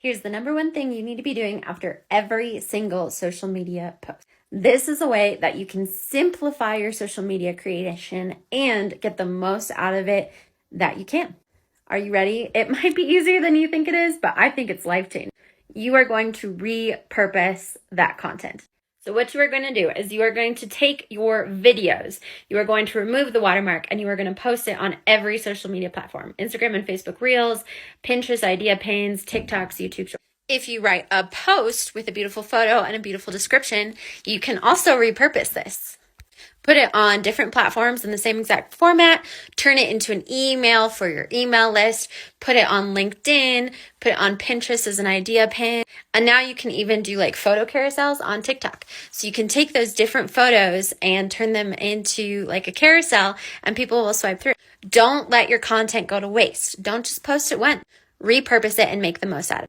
Here's the number one thing you need to be doing after every single social media post. This is a way that you can simplify your social media creation and get the most out of it that you can. Are you ready? It might be easier than you think it is, but I think it's life-changing. You are going to repurpose that content. So what you are going to do is you are going to take your videos, you are going to remove the watermark, and you are going to post it on every social media platform: Instagram and Facebook Reels, Pinterest Idea Panes, TikToks, YouTube Shorts. If you write a post with a beautiful photo and a beautiful description, you can also repurpose this. Put it on different platforms in the same exact format, turn it into an email for your email list, put it on LinkedIn, put it on Pinterest as an idea pin. And now you can even do like photo carousels on TikTok. So you can take those different photos and turn them into like a carousel and people will swipe through. Don't let your content go to waste. Don't just post it once. Repurpose it and make the most out of it.